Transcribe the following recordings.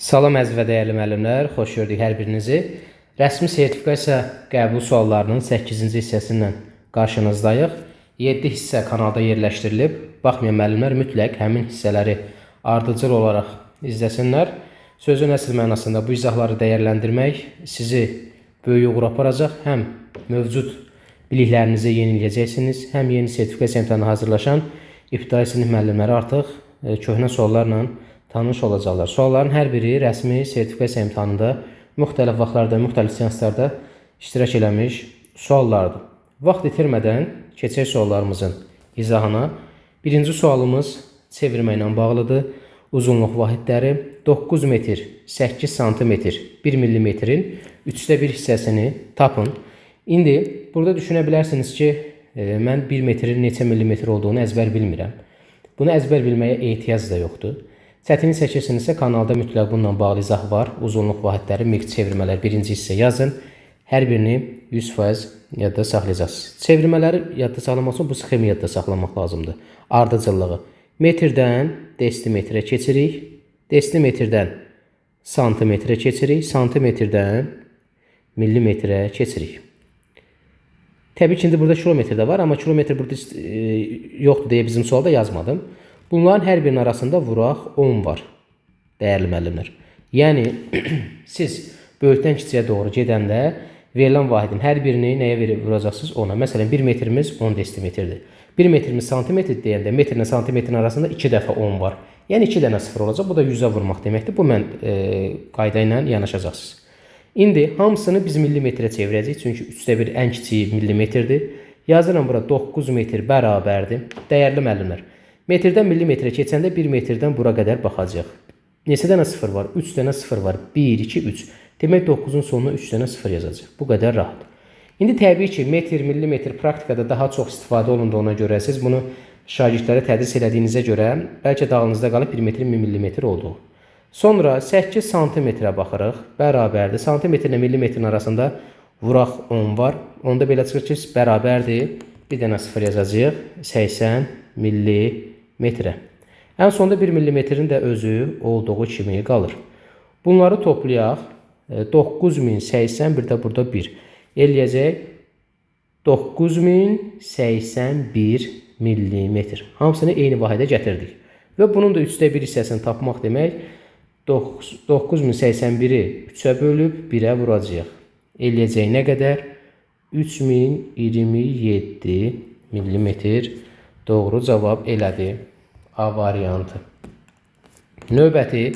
Salam əziz və dəyərli müəllimlər, xoş gördük hər birinizi. Rəsmi sertifikasiya qəbul suallarının 8-ci hissəsindən qarşınızdayıq. 7 hissə kanalda yerləşdirilib. Baxmayan müəllimlər mütləq həmin hissələri ardıcıl olaraq izləsinlər. Sözün əsl mənasında bu izahları dəyərləndirmək sizi böyük uğura aparacaq. Həm mövcud biliklərinizi yeniləyəcəksiniz, həm yeni sertifikasiya imtahanına hazırlaşan ibtidai sinif müəllimləri artıq köhnə suallarla tanış olacaqlar. Sualların hər biri rəsmi sertifikasiya imtahanında müxtəlif vaxtlarda, müxtəlif seanslarda iştirak eləmiş suallardır. Vaxt itirmədən keçək suallarımızın izahına. Birinci sualımız çevirmə ilə bağlıdır. Uzunluq vahidləri 9 metr, 8 santimetr, 1 millimetrin 1/3 hissəsini tapın. İndi burada düşünə bilərsiniz ki, mən 1 metrin neçə millimetr olduğunu əzbər bilmirəm. Bunu əzbər bilməyə ehtiyac da yoxdur. Çətinlik çəkirsinizsə kanalda mütləq bununla bağlı izah var. Uzunluq vahidləri, miq çevirmələr birinci hissə yazın. Hər birini 100% yadda saxlayacaqsınız. Çevirmələri yadda saxlamaq üçün bu sxemi yadda saxlamaq lazımdır. Ardıcıllığı. Metrdən desimetrə keçirik. Desimetrdən santimetrə keçirik. Santimetrdən millimetrə keçirik. Təbii ki, indi burada kilometr də var, amma kilometr burada yoxdur deyə bizim sualda yazmadım. Bunların hər birinin arasında vuraq 10 var, dəyərli müəllimlər. Yəni, siz böyükdən kiçiyə doğru gedəndə verilən vahidin hər birini nəyə vuracaqsınız? 10-a. Məsələn, 1 metrimiz 10 desimetrdir. 1 metrimiz santimetr deyəndə metrlə santimetrin arasında 2 dəfə 10 var. Yəni, 2 dənə 0 olacaq. Bu da 100-ə vurmaq deməkdir. Bu qayda ilə yanaşacaqsınız. İndi hamısını biz millimetrə çevirəcəyik. Çünki 1/3 ən kiçiyi millimetrdir. Yazıram bura 9 metr bərabərdir. Dəyərli müəllimlər. Metrdən millimetrə keçəndə 1 metrdən bura qədər baxacaq. Neçə dənə 0 var? 3 dənə 0 var. 1, 2, 3. Demək 9-un sonuna 3 dənə 0 yazacaq. Bu qədər rahat. İndi təbii ki, metr, millimetr praktikada daha çox istifadə olunduğuna görə siz bunu şagirdlərə tədris elədiyinizə görə bəlkə dağınızda qalıb 1 metr, 1000 millimetr oldu. Sonra 8 santimetrə baxırıq. Bərabərdir. Santimetr ilə millimetrin arasında vuraq 10 var. Onda belə çıxır ki, bərabərdir. Bir dənə 0 yazacaq. 80 millimetrə. Ən sonda 1 millimetrin də özü olduğu kimi qalır. Bunları toplayaq. 9080 bir də burada 1. Eləyəcək 9081 millimetr. Hamısını eyni vahidə gətirdik. Və bunun da 1/3 hissəsini tapmaq demək 9081-i 3-ə bölüb 1-ə vuracaq. Eləyəcək nə qədər? 3027 millimetr. Doğru cavab elədi. A variantı. Növbəti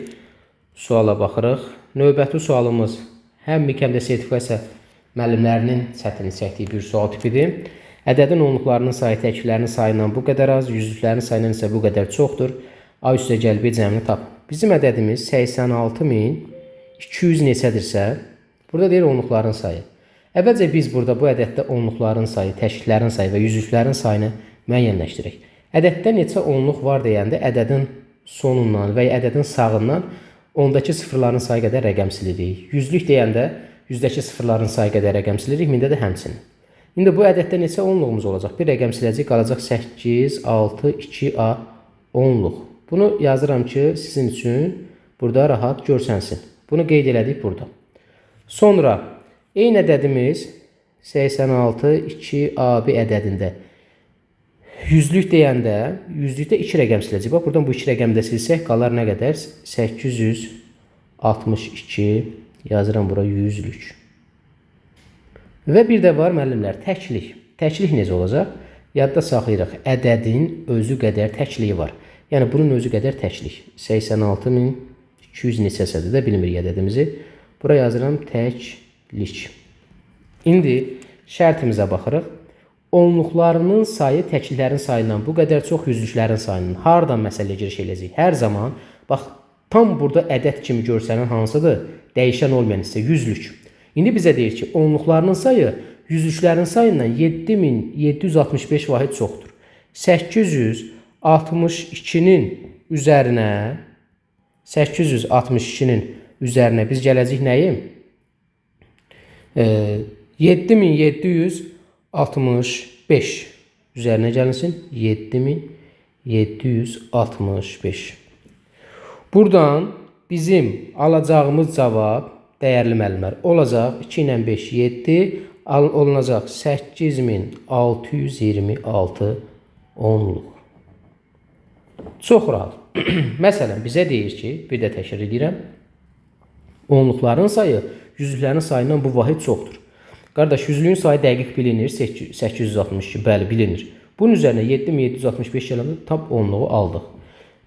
suala baxırıq. Növbəti sualımız həm MİQ həm də sertifikasiya müəllimlərinin çətinlik çəkdiyi bir sual tipidir. Ədədin onluqlarının sayı təklərinin sayından bu qədər az, yüzlüklərin sayından isə bu qədər çoxdur. A üstə gəlbi cəmini tap. Bizim ədədimiz 86200 neçədirsə, burada deyir onluqların sayı. Əvvəlcə biz burada bu ədəddə onluqların sayı, təşkillərin sayı və yüzlüklərin sayını müəyyənləşdirək. Ədəddə neçə onluq var deyəndə ədədin sonundan və ya ədədin sağından ondakı sıfırların sayı qədər rəqəm silirik. Yüzlük deyəndə yüzdəki sıfırların sayı qədər rəqəm silirik, mində də həmçinin. İndi bu ədəddə neçə onluğumuz olacaq? Bir rəqəm siləcək, qalacaq 8, 6, 2A onluq. Bunu yazıram ki, sizin üçün burada rahat görsənsin. Bunu qeyd elədik burada. Sonra eyni ədədimiz 86, 2AB ədədində yüzlük deyəndə, yüzlükdə 2 rəqəm siləcək. Bax, buradan bu 2 rəqəmi də silsək, qalar nə qədər? 862, yazıram bura yüzlük. Və bir də var, müəllimlər, təklik. Təklik necə olacaq? Yadda saxlayırıq. Ədədin özü qədər təkliyi var. Yəni, bunun özü qədər təklik. 86200 neçəsədir də bilmirik ədədimizi. Bura yazıram təklik. İndi şərtimizə baxırıq. Onluqlarının sayı təkliklərin sayından bu qədər çox, yüzlüklərin sayından. Haradan məsələyə giriş eləyəcək? Hər zaman, bax, tam burada ədəd kimi görsənən hansıdır? Dəyişən olmayan hissə, yüzlük. İndi bizə deyir ki, onluqlarının sayı yüzlüklərin sayından 7765 vahid çoxdur. 862-nin üzərinə biz gələcək nəyi? 7765 üzərinə gəlinsin. 7765. Buradan bizim alacağımız cavab dəyərli müəllimlər olacaq 2 ilə 5 7 olunacaq 8626 onluq. Çox rahat. Məsələn bizə deyir ki, bir də təkrar edirəm. Onluqların sayı yüzlüklərin sayından bu vahid çoxdur. Qardaş, yüzlüyün sayı dəqiq bilinir. 862, bəli, bilinir. Bunun üzərinə 7765 gələndə tam onluğu aldıq.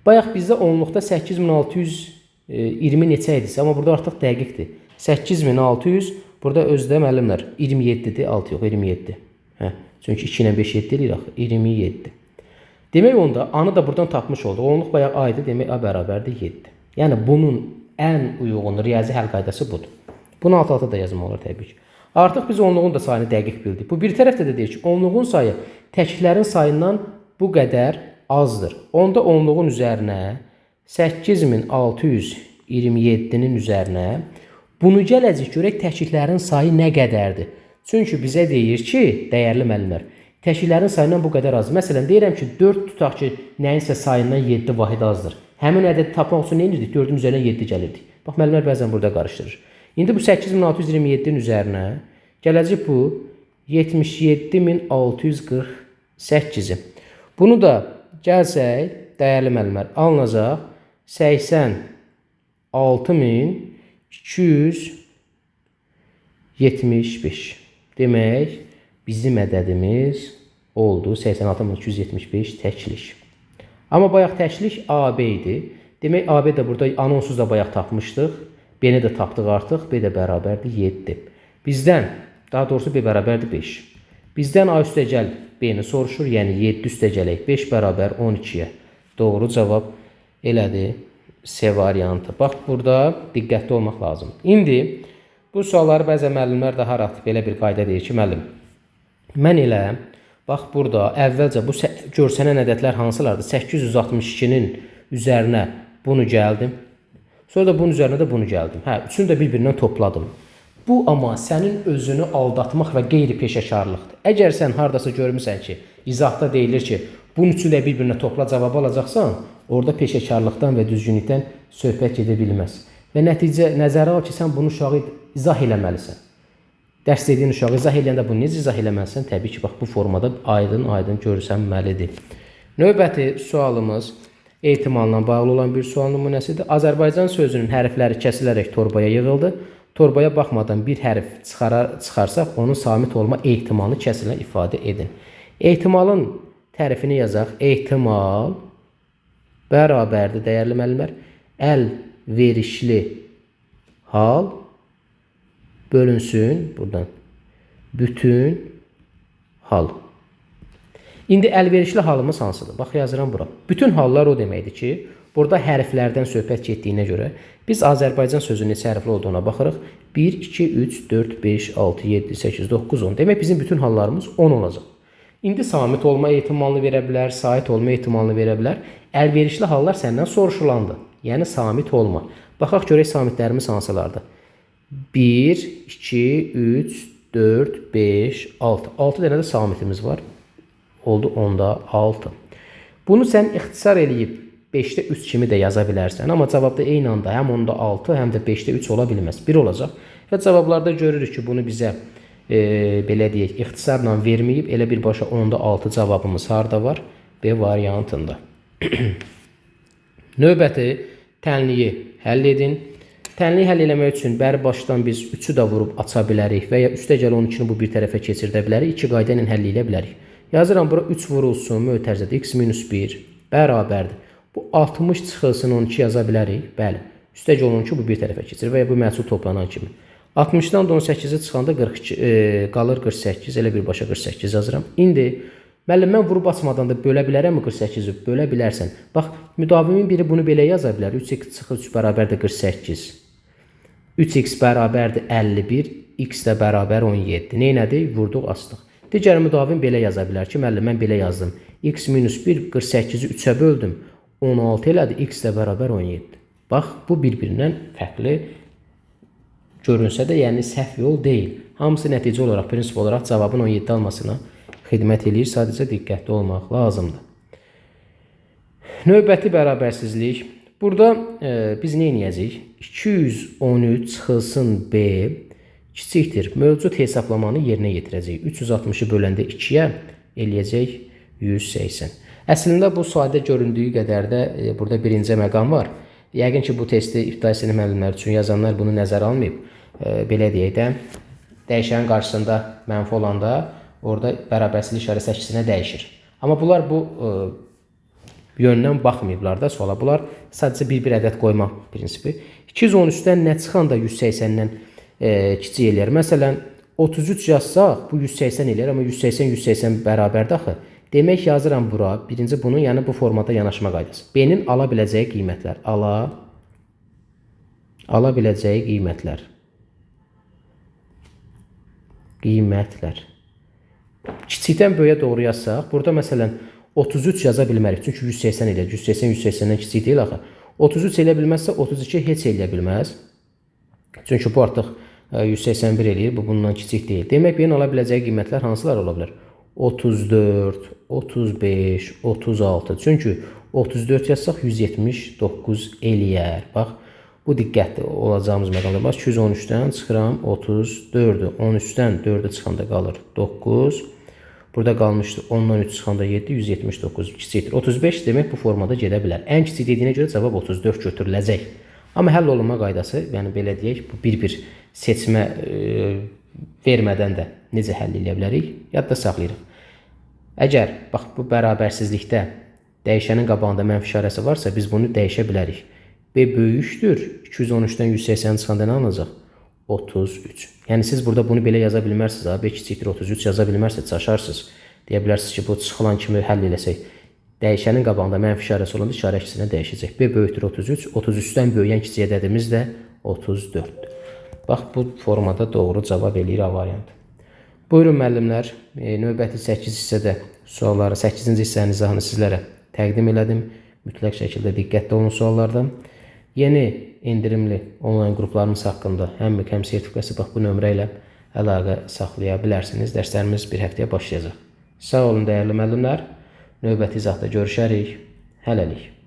Bayaq bizdə onluqda 8620 neçə idisə, amma burada artıq dəqiqdir. 8600, burada özdə müəllimlər 27-dir, 6 yox, 27. Çünki 2 ilə 5 7 eləyir axı, 27. Demək onda A-nı da buradan tapmış olduq. Onluq bayaq A idi, demək A bərabərdir 7. Yəni bunun ən uyğun riyazi həll qaydası budur. Bunu alt-alta da yazmaq olar təbii ki. Artıq biz onluğun da sayını dəqiq bildik. Bu bir tərəfdə də deyir ki, onluğun sayı təkliklərin sayından bu qədər azdır. Onda onluğun üzərinə 8627-nin üzərinə bunu gələcək görək təkliklərin sayı nə qədərdir? Çünki bizə deyir ki, dəyərli müəllimlər, təkliklərin sayından bu qədər az. Məsələn, deyirəm ki, 4 tutaq ki, nəyinsə sayından 7 vahid azdır. Həmin ədədi tapmaq üçün nə edirdik? 4-ün üzərinə 7 gəlirdik. Bax, müəllimlər bəzən burada qarışdırır. İndi bu 8627-nin üzərinə gələcək bu 77648-i. Bunu da gəlsək, dəyərli müəllimlər, alınacaq 86275. Demək, bizim ədədimiz oldu 86275 təklik. Amma bayaq təklik AB idi. Demək, AB də burada anonsuz da bayaq tapmışdıq. B-ni də tapdıq artıq. B də bərabərdir 7. Bizdən, daha doğrusu B bərabərdir 5. Bizdən A üstəgəl B-ni soruşur. Yəni 7 üstəgələk 5 bərabər 12-yə. Doğru cavab elədir C variantı. Bax, burada diqqətli olmaq lazım. İndi bu sualları bəzən müəllimlər daha rahat belə bir qayda deyir ki, müəllim, mən elə, bax burada əvvəlcə bu görsənən ədədlər hansılardır? 862-nin üzərinə bunu gəldim. Sonra da bunun üzərinə də bunu gəldim. Üçünü də bir-birindən topladım. Bu amma sənin özünü aldatmaq və qeyri-peşəkarlıqdır. Əgər sən hardasa görmüsən ki, izahda deyilir ki, bunun üçünü də bir-birinə topla cavabı alacaqsan, orada peşəkarlıqdan və düzgünlükdən söhbət gedə bilməz. Və nəticə nəzərə al ki, sən bunu uşağı izah eləməlisən. Dərs dediyin uşağı izah eləyəndə bunu necə izah eləməlisən? Təbii ki, bax bu formada aydın görsənməlidir. Növbəti sualımız ehtimalla bağlı olan bir sual nümunəsidir. Azərbaycan sözünün hərfləri kəsilərək torbaya yığıldı. Torbaya baxmadan bir hərf çıxarsaq, onun samit olma ehtimalını kəsilən ifadə edin. Ehtimalın tərifini yazaq. Ehtimal bərabərdir, dəyərli müəllimlər. Əlverişli hal bölünsün buradan bütün hal. İndi əlverişli halımız hansıdır? Bax, yazıram bura. Bütün hallar o deməkdir ki, burada hərflərdən söhbət getdiyinə görə biz Azərbaycan sözünün neçə hərfli olduğuna baxırıq. 1, 2, 3, 4, 5, 6, 7, 8, 9, 10. Demək bizim bütün hallarımız 10 olacaq. İndi samit olma ehtimalını verə bilər, sait olma ehtimalını verə bilər. Əlverişli hallar səndən soruşulandı. Yəni samit olma. Baxaq görək samitlərimiz hansılardır. 1, 2, 3, 4, 5, 6. 6 dənə də samitimiz var. Oldu 10-da 6. Bunu sən ixtisar eləyib 5-də 3 kimi də yaza bilərsən. Amma cavabda eyni anda həm 10-da 6, həm də 5-də 3 ola bilməz. 1 olacaq. Və cavablarda görürük ki, bunu bizə belə deyək, ixtisarla verməyib. Elə birbaşa 10-da 6 cavabımız harda var? B variantında. Növbəti tənliyi həll edin. Tənliyi həll eləmək üçün bəri başdan biz 3-ü də vurub aça bilərik və ya üstəgəl 12-ni bu bir tərəfə keçirdə bilərik. 2 qayda ilə həll elə bilərik. Yazıram bura 3 vurulsun, mötərizədə x-1 bərabərdir. Bu 60 çıxılsın 12 yaza bilərik. Bəli. Üstəgəl 12 bu bir tərəfə keçir və ya bu məhsul toplanan kimi. 60-dan 18-i çıxanda 42 qalır 48, elə birbaşa 48 yazıram. İndi müəllim, mən vurub açmadan da bölə bilərəmmi 48-i? Bölə bilərsən. Bax, müdavimin biri bunu belə yaza bilər. 3x çıxır 3 bərabərdir 48. 3x bərabərdir 51, x də bərabər 17. Neynədir? Vurduq, açdıq. Digər müdavim belə yaza bilər ki, müəllim, mən belə yazdım. x-1 48-i 3-ə böldüm. 16 elədi, x də bərabər 17. Bax, bu bir-birindən fərqli görünsə də, yəni səhv yol deyil. Hamısı nəticə olaraq, prinsip olaraq cavabın 17 almasına xidmət eləyir. Sadəcə diqqətli olmaq lazımdır. Növbəti bərabərsizlik. Burada biz nə edəcəyik? 213 çıxılsın B kiçikdir. Mövcud hesablamanı yerinə yetirəcəyik. 360-ı böləndə 2-yə eləyəcək 180. Əslində bu sadə göründüyü qədər də burada birinci məqam var. Yəqin ki bu testi ibtidai sinif müəllimləri üçün yazanlar bunu nəzərə almayıb. Belə deyək də, dəyişənin qarşısında mənfi olanda orada bərabərsizlik işarəsi əksinə dəyişir. Amma bunlar bu yöndən baxmayıblar da suala. Bunlar sadəcə bir ədəd qoyma prinsipi. 213-dən nə çıxanda 180-dən kiçik eləyər. Məsələn, 33 yazsaq bu 180 eləyər, amma 180 bərabərdir axı. Demək yazıram bura, birinci bunun, yəni bu formada yanaşma qaydası. B-nin ala biləcəyi qiymətlər. Ala biləcəyi qiymətlər. Kiçikdən böyüyə doğru yazsaq, burada məsələn 33 yaza bilmərik. Çünki 180 eləyər. 180-180-dən kiçik deyil axı. 33 eləyə bilməzsə 32 heç eləyə bilməz. Çünki bu artıq 181 eləyir. Bu bundan kiçik deyil. Demək B-nin ala biləcəyi qiymətlər hansılar ola bilər? 34, 35, 36. Çünki 34 yazsaq 179 eləyər. Bax, bu diqqətli olacağımız məqamda. Bax, 213-dən çıxıram 34-ü. 13-dən 4-ü çıxanda qalır 9. Burada qalmışdı 10-dan 3 çıxanda 7, 179 kiçikdir. 35 demək bu formada gedə bilər. Ən kiçik dediyinə görə cavab 34 götürüləcək. Amma həll olunma qaydası, yəni belə deyək, bu bir seçmə vermədən də necə həll edə bilərik? Yadda saxlayırıq. Əgər bax bu bərabərsizlikdə dəyişənin qabağında mənfi işarəsi varsa, biz bunu dəyişə bilərik. B böyükdür. 213-dən 180 çıxanda nə alınacaq? 33. Yəni siz burada bunu belə yaza bilmərsiniz. B kiçikdir 33 yaza bilmərsiniz, çaşarsınız. Deyə bilərsiniz ki, bu çıxılan kimi həll eləsək. Dəyişənin qabağında mənfi işarəsi olanda işarə əksinə dəyişəcək. B böyükdür 33. 33-dən böyüyən kiçiyə dədimiz də 34-dür. Bax, bu formada doğru cavab eləyir A variantı. Buyurun müəllimlər, növbəti 8 hissədə sualları, 8-ci hissənin izahını sizlərə təqdim elədim. Mütləq şəkildə diqqətli olun suallardan. Yeni endirimli onlayn qruplarımız haqqında həm sertifikası bax bu nömrə ilə əlaqə saxlaya bilərsiniz. Dərslərimiz bir həftəyə başlayacaq. Sağ olun dəyərli müəllimlər. Növbəti izahda görüşərik. Hələlik.